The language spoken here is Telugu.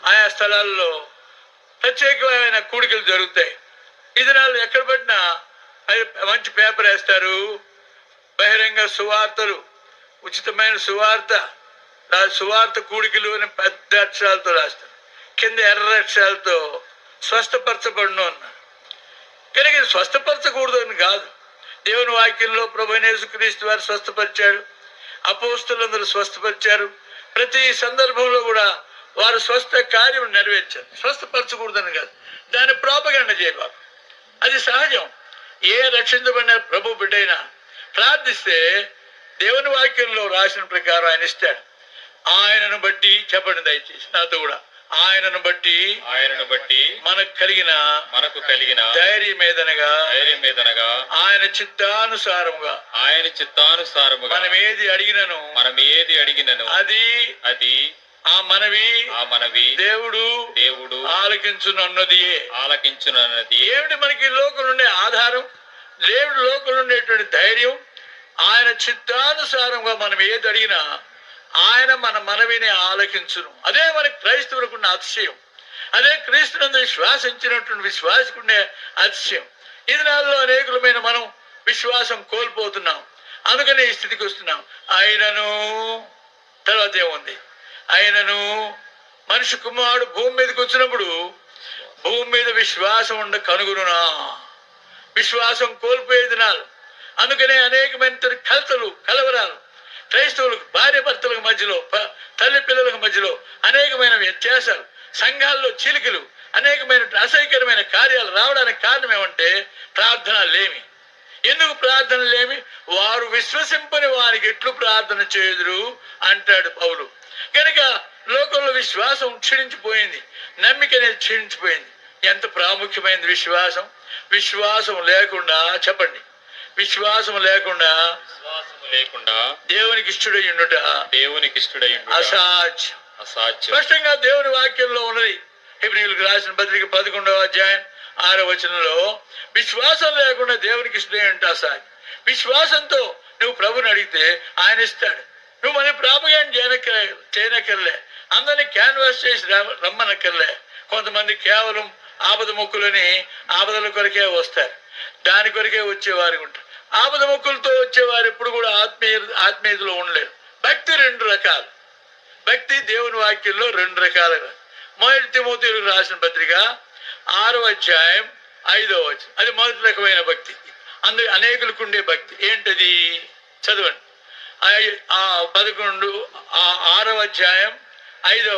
ఆయా స్థలాల్లో ప్రత్యేకమైన కూడికలు జరుగుతాయి. ఈ దినాలు ఎక్కడ పడినా మంచి పేపర్ వేస్తారు, బహిరంగ సువార్తలు, ఉచితమైన సువార్త, సువార్త కూడికలు అని పెద్ద అక్షరాలతో రాస్తారు. కింద ఎర్ర అక్షరాలతో స్వస్థపరచబడును అన్నారు. కనుక స్వస్థపరచకూడదు అని కాదు. దేవుని వాక్యంలో ప్రభువైన యేసుక్రీస్తు వారు స్వస్థపరిచాడు, అపోస్తలులందరూ స్వస్థపరిచారు. ప్రతి సందర్భంలో కూడా వారు స్వస్థ కార్యం నెరవేర్చారు. స్వస్థపరచకూడదని కాదు, దాన్ని ప్రోపగండ చేయబాకు. అది సహజం. ఏ రక్షించబడిన ప్రభు బిడ్డైనా ప్రార్థిస్తే దేవుని వాక్యంలో రాసిన ప్రకారం ఆయన ఇస్తాడు. ఆయనను బట్టి చెప్పండి దయచేసి నాతో కూడా, ఆయనను బట్టి మనకు కలిగిన ధైర్యం ఏదనగా ఆయన చిత్తానుసారముగా మనం ఏది అడిగినను అది ఆ మనవి దేవుడు ఆలకించునన్నది. ఏమిటి మనకి లోకం నుండే ఆధారం? దేవుడు లోకం ఉండేటువంటి ధైర్యం. ఆయన చిత్తానుసారంగా మనం ఏది అడిగినా ఆయన మన మనవిని ఆలకించును. అదే మనకి క్రైస్తవులకు ఉన్న అతిశయం. అదే క్రీస్తునందు విశ్వాసించినటువంటి విశ్వాసకునే అతిశయం. ఈ దినాల్లో అనేకులమైన మనం విశ్వాసం కోల్పోతున్నాం. అందుకనే ఈ స్థితికి వస్తున్నాం. ఆయనను తర్వాత ఏముంది? ఆయనను మనిషి కుమారుడు భూమి మీదకి వచ్చినప్పుడు భూమి మీద విశ్వాసం ఉండ కనుగొనునా. విశ్వాసం కోల్పోయే దినాలు. అందుకనే అనేకమైన కలవరాలు, క్రైస్తవులకు భార్య భర్తలకు మధ్యలో, తల్లి పిల్లలకు మధ్యలో అనేకమైన వ్యత్యాసాలు, సంఘాల్లో చీలికలు, అనేకమైన అసహ్యకరమైన కార్యాలు రావడానికి కారణం ఏమంటే ప్రార్థన లేమి. ఎందుకు ప్రార్థన లేమి? వారు విశ్వసింపని వారికి ఎట్లు ప్రార్థన చేయుదురు అంటాడు పౌలు. కనుక లోకంలో విశ్వాసం క్షీణించిపోయింది, నమ్మిక అనేది క్షీణించిపోయింది. ఎంత ప్రాముఖ్యమైనది విశ్వాసం. విశ్వాసం లేకుండా చెప్పండి, విశ్వాసం లేకుండా దేవునికి ఇష్టడై ఉండుట అసాధ్యం. స్పష్టంగా దేవుని వాక్యంలో ఉన్నది. హెబ్రీయులకు రాసిన పత్రిక 11వ అధ్యాయం 6వ వచనంలో విశ్వాసం లేకుండా దేవునికి ఇష్టడై ఉంటే అసాధ్యం. విశ్వాసంతో నువ్వు ప్రభుని అడిగితే ఆయన ఇస్తాడు. నువ్వు మన ప్రాపగాండ్ చేయనక్కర్లే, అందరినీ క్యాన్వాస్ చేసి రమ్మనక్కర్లే. కొంతమంది కేవలం ఆపద మొక్కులని ఆపదల కొరకే వస్తారు, దాని కొరకే వచ్చేవారు ఉంటారు. ఆపద మొక్కులతో వచ్చేవారు ఎప్పుడు కూడా ఆత్మీయతలో ఉండలేరు. భక్తి 2 రకాలు. భక్తి దేవుని వాక్యంలో 2 రకాలుగా. మొదటి తిమోతేయులకు రాసిన పత్రిక 6వ అధ్యాయం 5వ వచనం, అది మొదటి రకమైన భక్తి. అందుకు అనేకులకు ఉండే భక్తి ఏంటది? చదవండి. 6వ అధ్యాయం 5వ